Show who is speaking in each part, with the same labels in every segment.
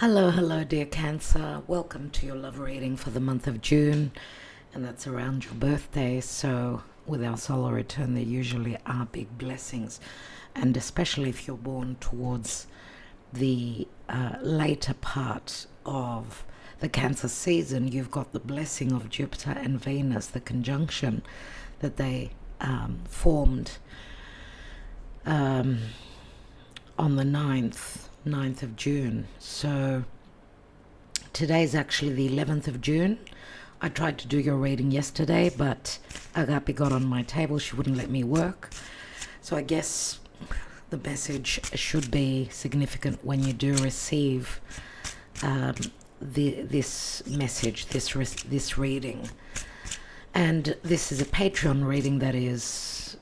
Speaker 1: Hello, dear Cancer. Welcome to your love reading for the month of June, and that's around your birthday. So, with our solar return, there usually are big blessings, and especially if you're born towards the later part of the Cancer season, you've got the blessing of Jupiter and Venus, the conjunction that they formed on the 9th of June. So today's actually the 11th of June. I tried to do your reading yesterday, but Agapi got on my table. She wouldn't let me work. So I guess the message should be significant when you do receive this message, this reading. And this is a Patreon reading that is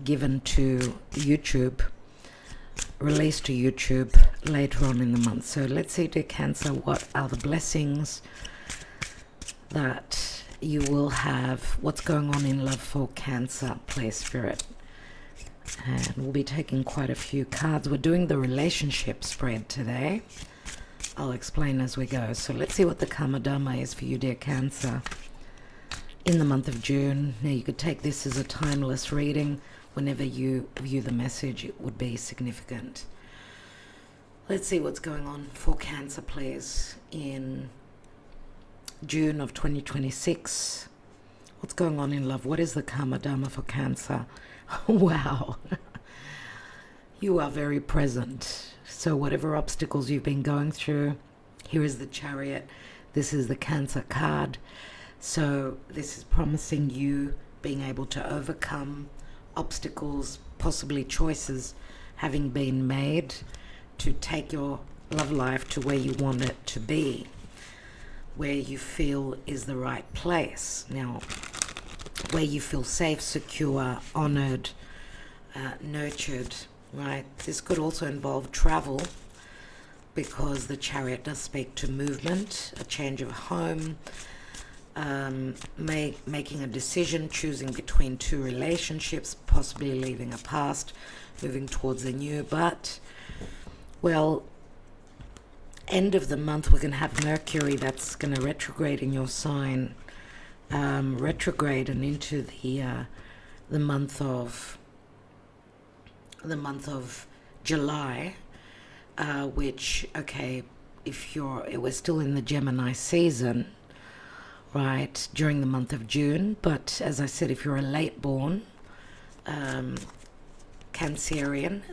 Speaker 1: given to YouTube, released to YouTube later on in the month. So let's see, dear Cancer, what are the blessings that you will have? What's going on in love for Cancer? Play Spirit. And we'll be taking quite a few cards. We're doing the relationship spread today. I'll explain as we go. So let's see what the Karma Dharma is for you, dear Cancer, in the month of June. Now, you could take this as a timeless reading. Whenever you view the message, it would be significant. Let's see what's going on for Cancer, please, in June of 2026. What's going on in love? What is the Karma Dharma for Cancer? Wow. You are very present. So whatever obstacles you've been going through, here is the Chariot. This is the Cancer card. So this is promising you being able to overcome obstacles, possibly choices having been made to take your love life to where you want it to be, where you feel is the right place. Now, where you feel safe, secure, honored, nurtured, right? This could also involve travel, because the Chariot does speak to movement, a change of home, making a decision, choosing between two relationships, possibly leaving a past, moving towards a new. But, well, end of the month we're going to have Mercury that's going to retrograde in your sign, retrograde and into the month of July, which, okay, we're still in the Gemini season, right, during the month of June. But as I said, if you're a late born Cancerian,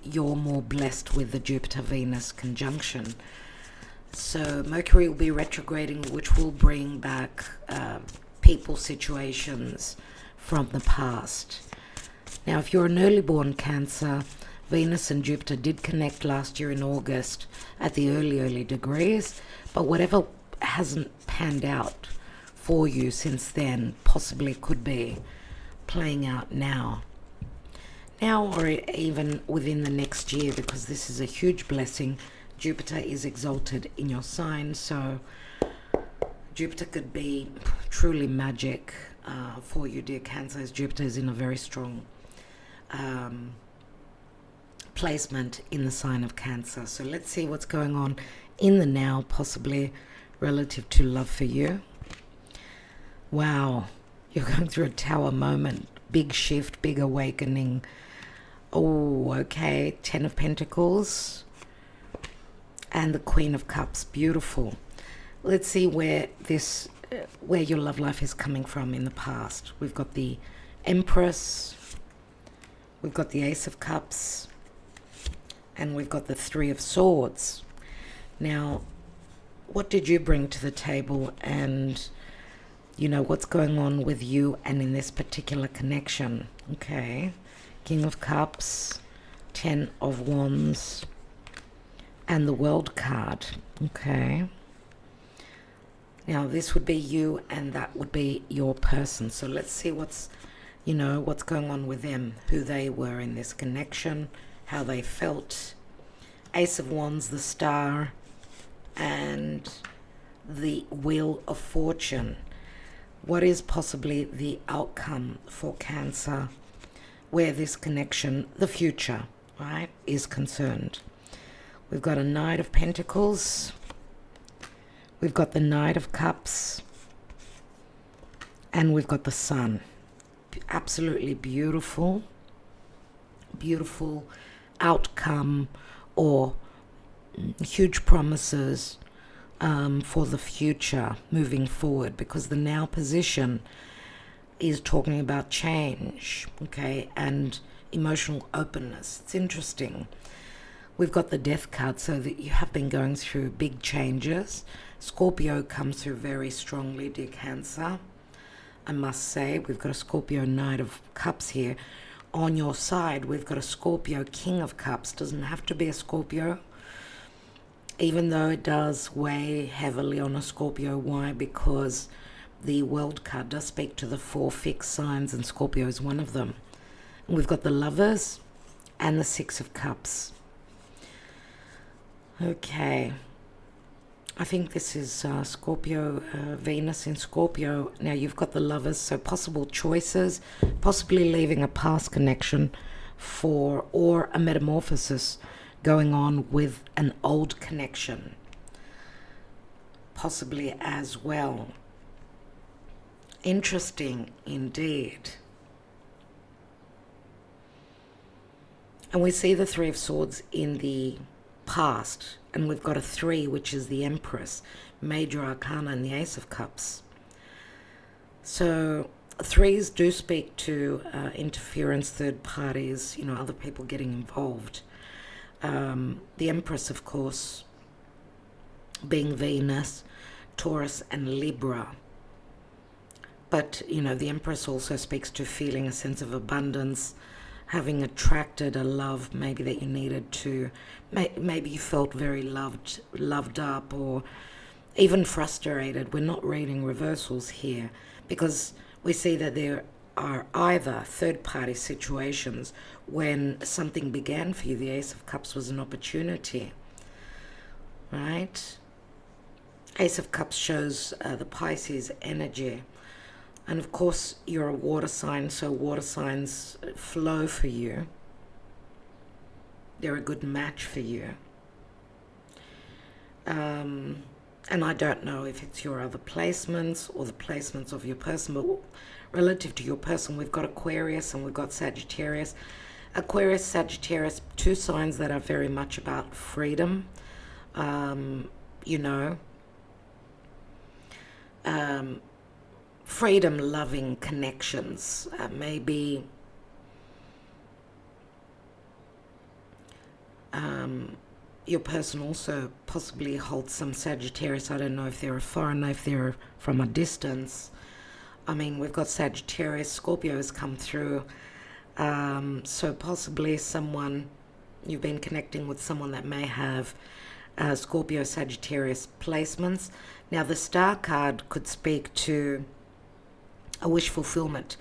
Speaker 1: you're more blessed with the Jupiter-Venus conjunction. So Mercury will be retrograding, which will bring back people, situations from the past. Now, if you're an early born Cancer, Venus and Jupiter did connect last year in August at the early degrees, but whatever hasn't panned out for you since then possibly could be playing out now, or even within the next year, because this is a huge blessing. Jupiter is exalted in your sign, so Jupiter could be truly magic for you, dear Cancer, as Jupiter is in a very strong placement in the sign of Cancer. So let's see what's going on in the now, possibly relative to love for you. Wow, you're going through a Tower moment, big shift, big awakening. Oh, okay, 10 of Pentacles and the Queen of Cups. Beautiful. Let's see where your love life is coming from in the past. We've got the Empress, we've got the Ace of Cups, and we've got the Three of Swords. Now, what did you bring to the table, and what's going on with you and in this particular connection? Okay, King of Cups, 10 of Wands, and the World card. Okay, now this would be you and that would be your person. So let's see what's going on with them, who they were in this connection, how they felt. Ace of Wands, the Star, and the Wheel of Fortune. What is possibly the outcome for Cancer, where this connection, the future, right, is concerned? We've got a Knight of Pentacles. We've got the Knight of Cups. And we've got the Sun. Absolutely beautiful. Beautiful outcome or huge promises for the future moving forward, because the now position is talking about change, okay, and emotional openness. It's interesting. We've got the Death card, so that you have been going through big changes. Scorpio comes through very strongly, dear Cancer. I must say, we've got a Scorpio Knight of Cups here. On your side, we've got a Scorpio King of Cups. Doesn't have to be a Scorpio, even though it does weigh heavily on a Scorpio. Why? Because the World card does speak to the 4 fixed signs, and Scorpio is one of them. And we've got the Lovers and the 6 of Cups. Okay. I think this is Scorpio, Venus in Scorpio. Now you've got the Lovers, so possible choices, possibly leaving a past connection or a metamorphosis going on with an old connection, possibly as well. Interesting indeed. And we see the 3 of Swords in the past, and we've got a 3, which is the Empress, Major Arcana, and the Ace of Cups. So 3s do speak to interference, third parties, other people getting involved. The Empress, of course, being Venus, Taurus, and Libra. But, the Empress also speaks to feeling a sense of abundance, having attracted a love maybe that you needed to, maybe you felt very loved up, or even frustrated. We're not reading reversals here, because we see that there are either third-party situations when something began for you. The Ace of Cups was an opportunity, right? Ace of Cups shows the Pisces energy. And of course, you're a water sign, so water signs flow for you. They're a good match for you. And I don't know if it's your other placements or the placements of your person, but relative to your person, we've got Aquarius and we've got Sagittarius. Aquarius, Sagittarius, 2 signs that are very much about freedom. Freedom-loving connections. Maybe your person also possibly holds some Sagittarius. I don't know if they're a foreigner, if they're from a distance. I mean, we've got Sagittarius, Scorpio has come through. So possibly you've been connecting with someone that may have Scorpio, Sagittarius placements. Now, the Star card could speak to a wish fulfillment.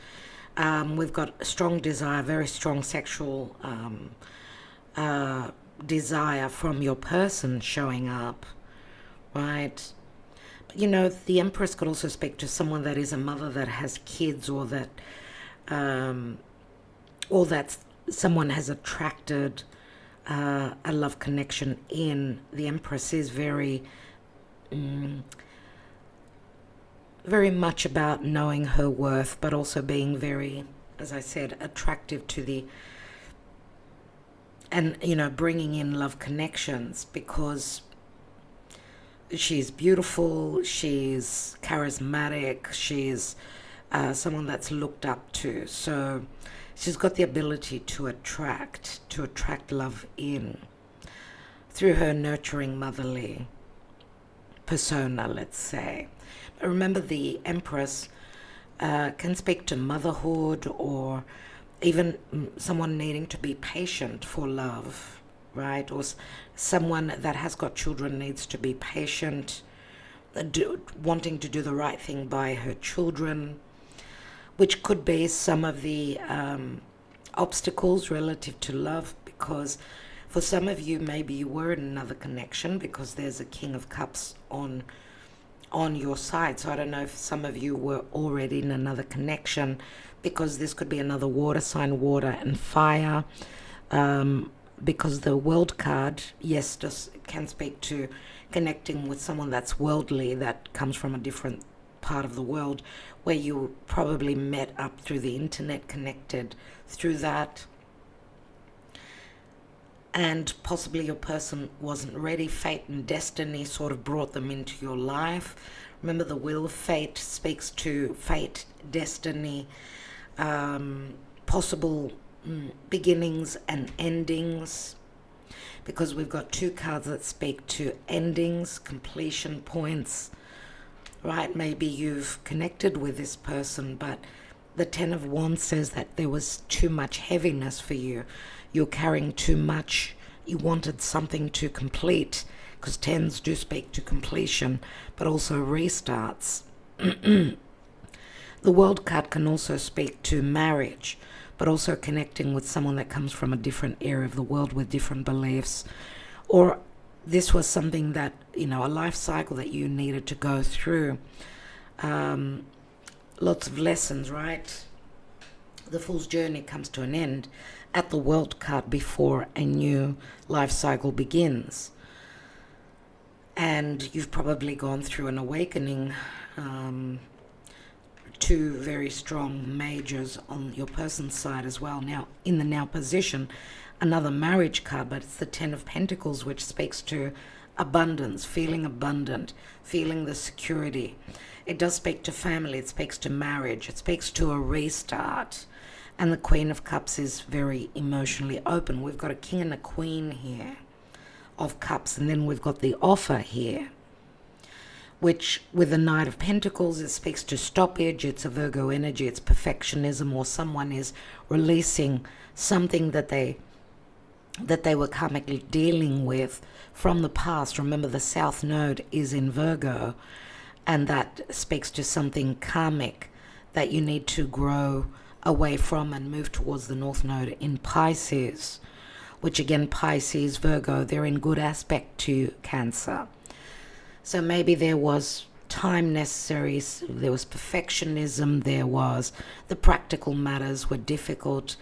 Speaker 1: We've got a strong desire, very strong sexual desire from your person showing up, right? The Empress could also speak to someone that is a mother that has kids, or that someone has attracted a love connection in. The Empress is very much about knowing her worth, but also being very, as I said, attractive to bringing in love connections, because she's beautiful, she's charismatic, she's someone that's looked up to. So she's got the ability to attract love in through her nurturing motherly persona, let's say. But remember, the Empress can speak to motherhood, or even someone needing to be patient for love, right? Or someone that has got children needs to be patient, wanting to do the right thing by her children, which could be some of the obstacles relative to love, because for some of you, maybe you were in another connection, because there's a King of Cups on your side. So I don't know if some of you were already in another connection, because this could be another water sign, water and fire. because the world card, yes, just can speak to connecting with someone that's worldly, that comes from a different part of the world, where you probably met up through the internet, connected through that, and possibly your person wasn't ready. Fate and destiny sort of brought them into your life. Remember, the wheel of fate speaks to fate, destiny, possible beginnings and endings, because we've got two cards that speak to endings, completion points, right? Maybe you've connected with this person, but the Ten of Wands says that there was too much heaviness for you. You're carrying too much. You wanted something to complete, because tens do speak to completion, but also restarts. The World card can also speak to marriage, but also connecting with someone that comes from a different area of the world with different beliefs. Or this was something that, a life cycle that you needed to go through. Lots of lessons, right? The Fool's journey comes to an end at the World card before a new life cycle begins. And you've probably gone through an awakening, two very strong majors on your person's side as well. Now, in the now position, another marriage card, but it's the Ten of Pentacles, which speaks to abundance, feeling abundant, feeling the security. It does speak to family, it speaks to marriage, it speaks to a restart. And the Queen of Cups is very emotionally open. We've got a King and a Queen here of Cups, and then we've got the offer here, which with the Knight of Pentacles, it speaks to stoppage. It's a Virgo energy, it's perfectionism, or someone is releasing something that they were karmically dealing with from the past. Remember, the South Node is in Virgo, and that speaks to something karmic that you need to grow away from and move towards the North Node in Pisces, which again, Pisces, Virgo, they're in good aspect to Cancer. So maybe there was time necessary, there was perfectionism, there was the practical matters were difficult.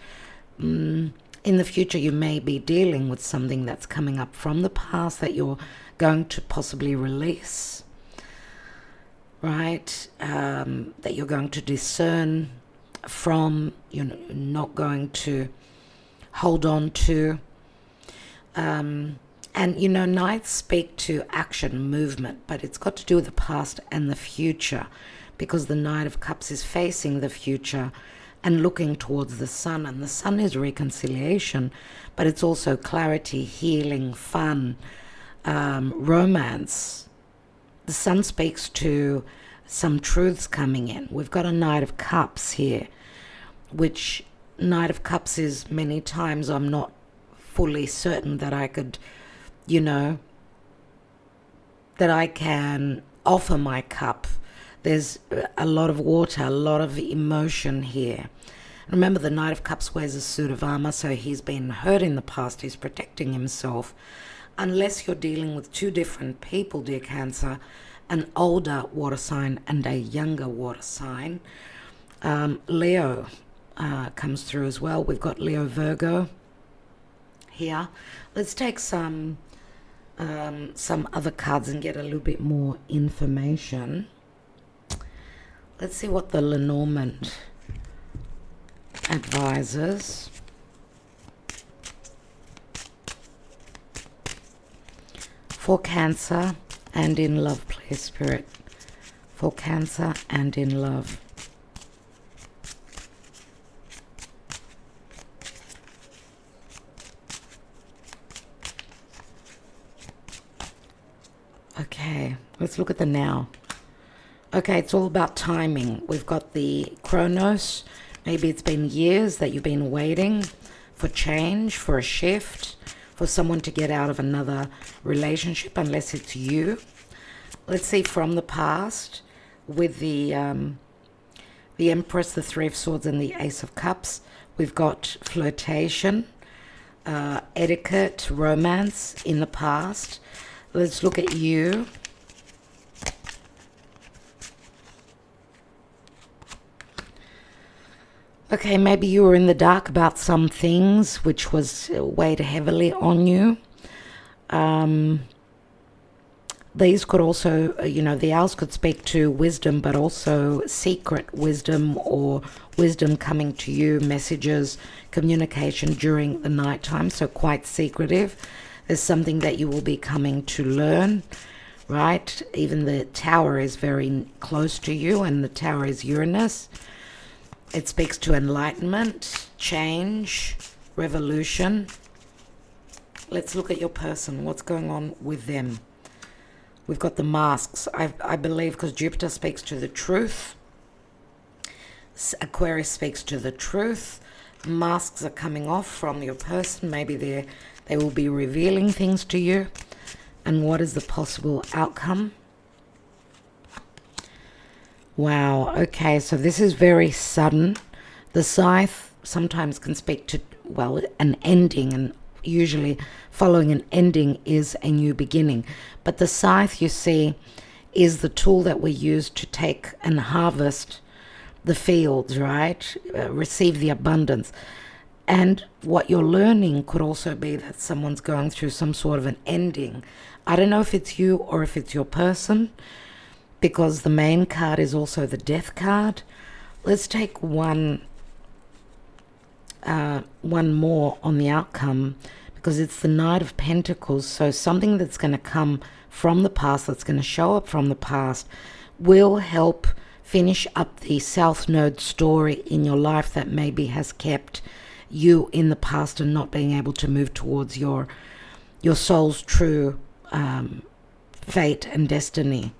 Speaker 1: In the future, you may be dealing with something that's coming up from the past that you're going to possibly release, right? That you're going to discern from, you're not going to hold on to. And, nights speak to action, movement, but it's got to do with the past and the future, because the Knight of Cups is facing the future and looking towards the sun, and the sun is reconciliation, but it's also clarity, healing, fun, romance. The sun speaks to some truths coming in. We've got a Knight of Cups here, which Knight of Cups is many times I'm not fully certain that I could, that I can offer my cup. There's a lot of water, a lot of emotion here. Remember, the Knight of Cups wears a suit of armor, so he's been hurt in the past. He's protecting himself. Unless you're dealing with two different people, dear Cancer, an older water sign and a younger water sign. Leo comes through as well. We've got Leo Virgo here. Let's take some other cards and get a little bit more information. Let's see what the Lenormand advises. For Cancer and in love, please, Spirit. For Cancer and in love. Okay, let's look at the now. Okay, it's all about timing. We've got the Chronos. Maybe it's been years that you've been waiting for change, for a shift, for someone to get out of another relationship, unless it's you. Let's see, from the past, with the Empress, the Three of Swords, and the Ace of Cups, we've got flirtation, etiquette, romance in the past. Let's look at you. Okay, maybe you were in the dark about some things which was weighed heavily on you. These could also, the owls could speak to wisdom, but also secret wisdom or wisdom coming to you, messages, communication during the nighttime, so quite secretive. There's something that you will be coming to learn, right? Even the tower is very close to you, and the tower is Uranus. It speaks to enlightenment, change, revolution. Let's look at your person. What's going on with them? We've got the masks. I believe because Jupiter speaks to the truth. Aquarius speaks to the truth. Masks are coming off from your person. Maybe they will be revealing things to you. And what is the possible outcome? Wow. Okay, so this is very sudden. The scythe sometimes can speak to, well, an ending, and usually following an ending is a new beginning. But the scythe, you see, is the tool that we use to take and harvest the fields, right? Receive the abundance. And what you're learning could also be that someone's going through some sort of an ending. I don't know if it's you or if it's your person, because the main card is also the death card. Let's take one more on the outcome, because it's the Knight of Pentacles. So something that's going to come from the past, that's going to show up from the past, will help finish up the South Node story in your life that maybe has kept you in the past and not being able to move towards your soul's true fate and destiny.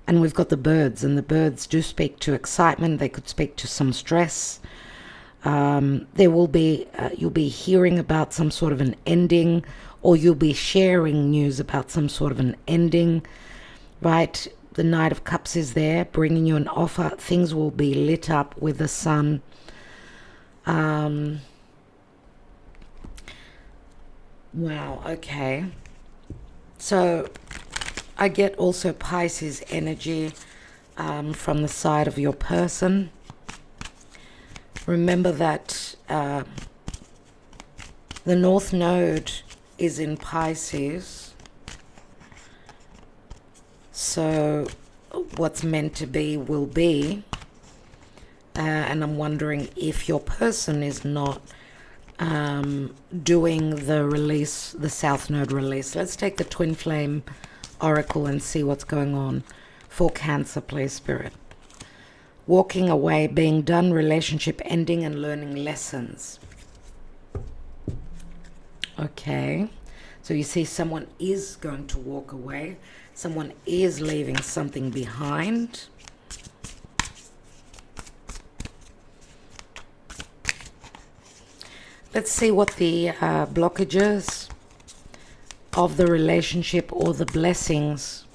Speaker 1: And we've got the birds, and the birds do speak to excitement. They could speak to some stress. There will be, you'll be hearing about some sort of an ending, or you'll be sharing news about some sort of an ending, right? The Knight of Cups is there, bringing you an offer. Things will be lit up with the sun. Wow, okay. So I get also Pisces energy from the side of your person. Remember that the North Node is in Pisces. So what's meant to be will be. And I'm wondering if your person is not doing the release, the South Node release. Let's take the Twin Flame Oracle and see what's going on for Cancer, please, Spirit. Walking away, being done, relationship ending, and learning lessons. Okay, so you see someone is going to walk away. Someone is leaving something behind. Let's see what the blockages of the relationship or the blessings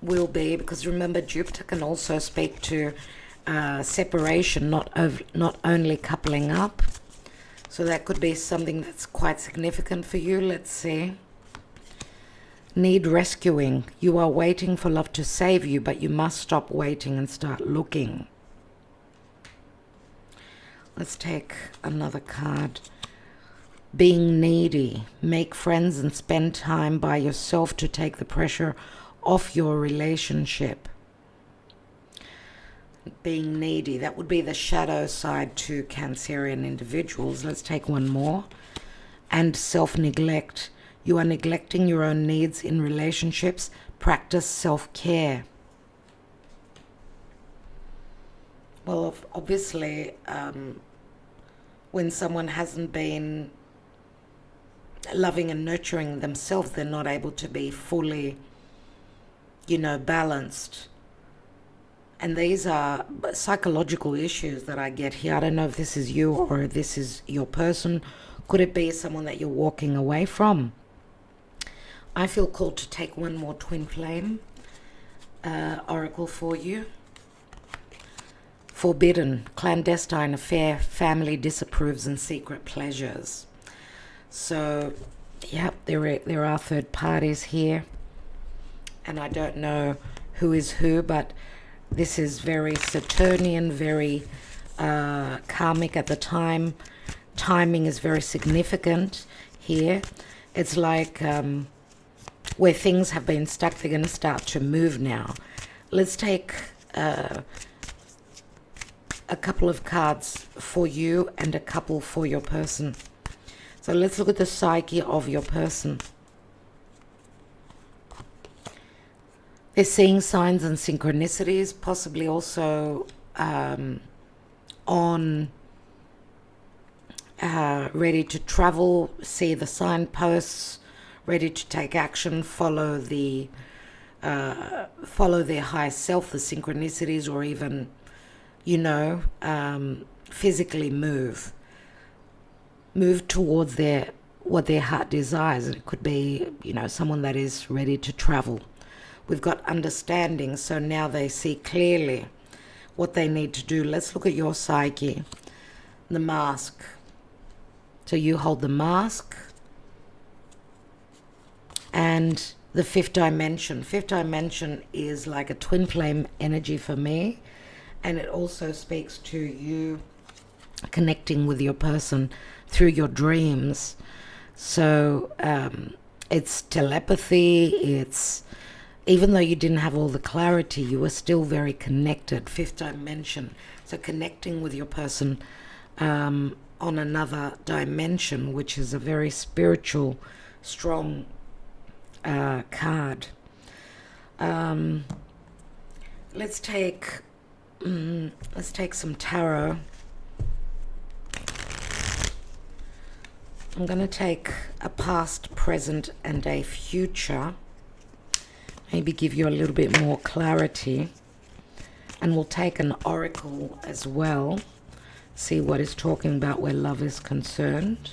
Speaker 1: will be, because remember, Jupiter can also speak to separation, not only coupling up. So that could be something that's quite significant for you. Let's see. Need rescuing. You are waiting for love to save you, but you must stop waiting and start looking. Let's take another card. Being needy. Make friends and spend time by yourself to take the pressure off your relationship. Being needy. That would be the shadow side to Cancerian individuals. Let's take one more. And self-neglect. You are neglecting your own needs in relationships. Practice self-care. Well, obviously, when someone hasn't been loving and nurturing themselves, they're not able to be fully, balanced. And these are psychological issues that I get here. I don't know if this is you or if this is your person. Could it be someone that you're walking away from? I feel called to take one more Twin Flame Oracle for you. Forbidden, clandestine affair, family disapproves, and secret pleasures. So, yep, there are third parties here. And I don't know who is who, but this is very Saturnian, very karmic at the time. Timing is very significant here. It's like where things have been stuck, they're going to start to move now. Let's take a couple of cards for you and a couple for your person. So let's look at the psyche of your person. They're seeing signs and synchronicities, possibly also on ready to travel, see the signposts, ready to take action, follow their higher self, the synchronicities, or even, physically move towards what their heart desires. It could be, someone that is ready to travel. We've got understanding, so now they see clearly what they need to do. Let's look at your psyche. The mask. So you hold the mask. And the fifth dimension. Fifth dimension is like a twin flame energy for me. And it also speaks to you connecting with your person through your dreams. So it's telepathy. It's, even though you didn't have all the clarity, you were still very connected. Fifth dimension. So connecting with your person on another dimension, which is a very spiritual, strong card. Let's take some tarot. I'm going to take a past, present, and a future. Maybe give you a little bit more clarity. And we'll take an oracle as well. See what it's talking about where love is concerned.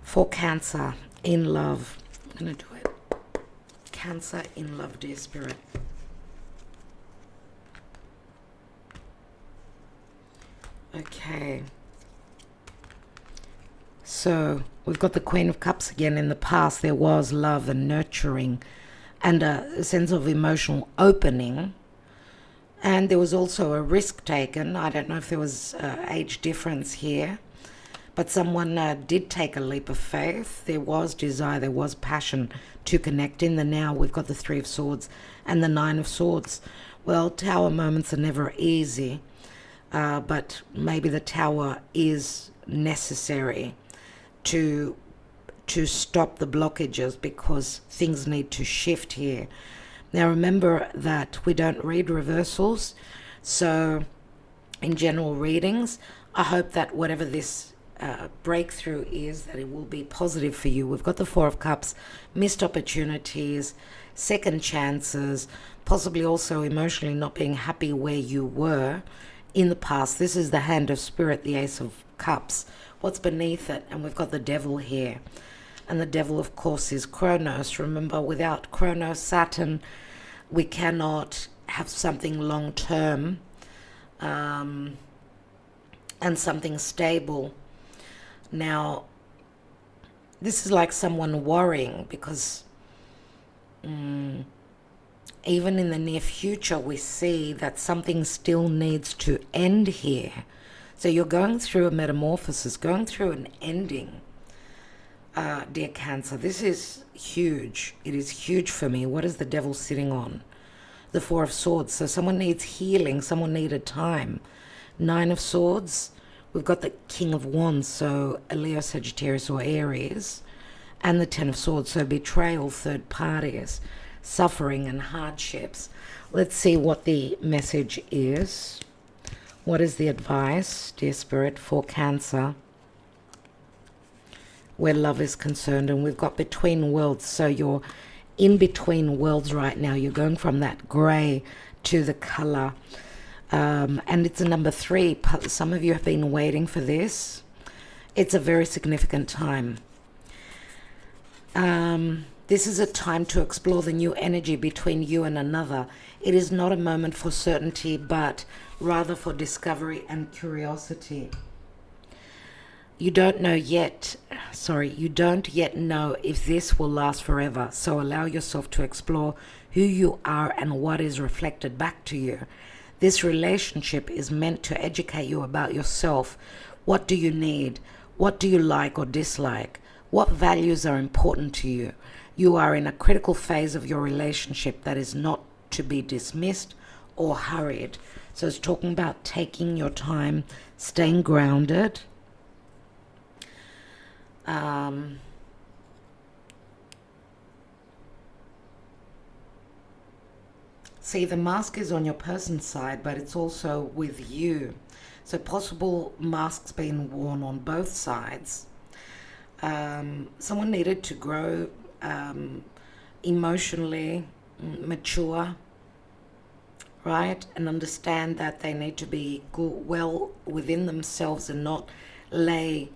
Speaker 1: For Cancer, in love. I'm going to do it. Cancer, in love, dear Spirit. Okay. So we've got the Queen of Cups again. In the past, there was love and nurturing and a sense of emotional opening. And there was also a risk taken. I don't know if there was age difference here. But someone did take a leap of faith. There was desire, there was passion to connect. In the now, we've got the Three of Swords and the Nine of Swords. Well, Tower moments are never easy. But maybe the Tower is necessary to stop the blockages, because things need to shift here. Now remember that we don't read reversals, so in general readings, I hope that whatever this breakthrough is, that it will be positive for you. We've got the Four of Cups, missed opportunities, second chances, possibly also emotionally not being happy where you were in the past. This is the Hand of Spirit, the Ace of Cups. What's beneath it? And we've got the Devil here. And the Devil, of course, is Kronos. Remember, without Kronos, Saturn, we cannot have something long-term and something stable. Now, this is like someone worrying, because even in the near future, we see that something still needs to end here. So you're going through a metamorphosis, going through an ending, dear Cancer. This is huge. It is huge for me. What is the Devil sitting on? The Four of Swords. So someone needs healing. Someone needed time. Nine of Swords. We've got the King of Wands, so a Leo, Sagittarius, or Aries. And the Ten of Swords, so betrayal, third parties, suffering and hardships. Let's see what the message is. What is the advice, dear Spirit, for Cancer, where love is concerned? And we've got between worlds, so you're in between worlds right now. You're going from that grey to the colour. And it's a number 3. Some of you have been waiting for this. It's a very significant time. This is a time to explore the new energy between you and another. It is not a moment for certainty, but rather for discovery and curiosity. You don't yet know if this will last forever. So allow yourself to explore who you are and what is reflected back to you. This relationship is meant to educate you about yourself. What do you need? What do you like or dislike? What values are important to you? You are in a critical phase of your relationship that is not to be dismissed or hurried. So it's talking about taking your time, staying grounded. See, the mask is on your person's side, but it's also with you. So possible masks being worn on both sides. Someone needed to grow emotionally, mature, right? And understand that they need to be well within themselves and not lay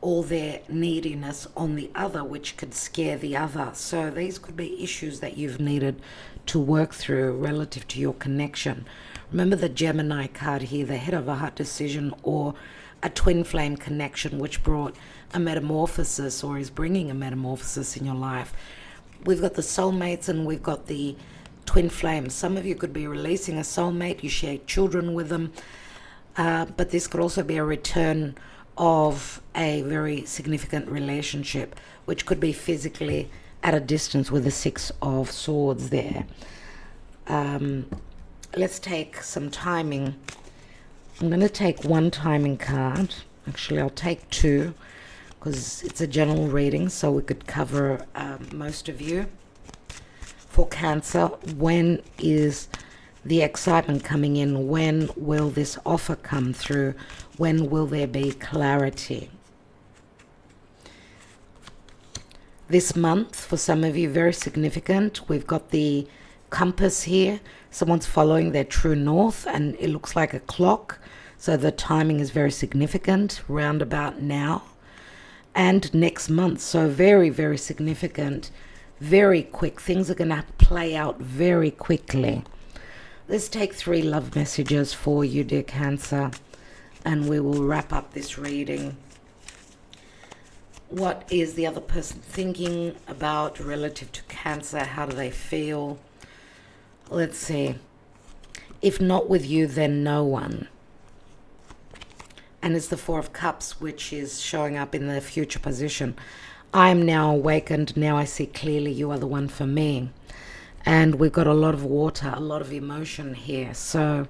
Speaker 1: all their neediness on the other, which could scare the other. So these could be issues that you've needed to work through relative to your connection. Remember the Gemini card here, the head of a heart decision or a twin flame connection, which brought a metamorphosis or is bringing a metamorphosis in your life. We've got the soulmates and we've got the twin flames. Some of you could be releasing a soulmate, you share children with them, but this could also be a return of a very significant relationship, which could be physically at a distance with the Six of Swords there. Let's take some timing. I'm going to take one timing card. Actually, I'll take two because it's a general reading, so we could cover most of you. For Cancer, when is the excitement coming in? When will this offer come through? When will there be clarity? This month, for some of you, very significant. We've got the compass here. Someone's following their true north, and it looks like a clock. So the timing is very significant, round about now and next month. So very, very significant, very quick. Things are going to play out very quickly. Let's take 3 love messages for you, dear Cancer, and we will wrap up this reading. What is the other person thinking about relative to Cancer? How do they feel? Let's see. If not with you, then no one. And it's the 4 of Cups, which is showing up in the future position. I am now awakened. Now I see clearly you are the one for me. And we've got a lot of water, a lot of emotion here. So,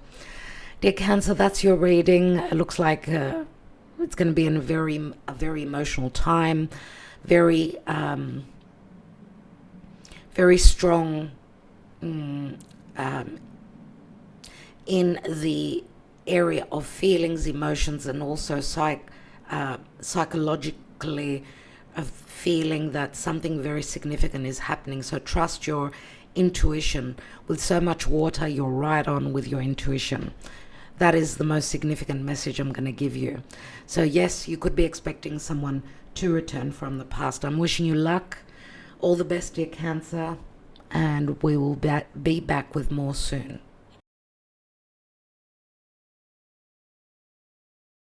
Speaker 1: dear Cancer, that's your reading. It looks like it's going to be in a very emotional time. Very strong in the area of feelings, emotions, and also psychologically of feeling that something very significant is happening. So trust your intuition. With so much water, you're right on with your intuition. That is the most significant message I'm going to give you. So yes, you could be expecting someone to return from the past. I'm wishing you luck. All the best, dear Cancer, and we will be back with more soon.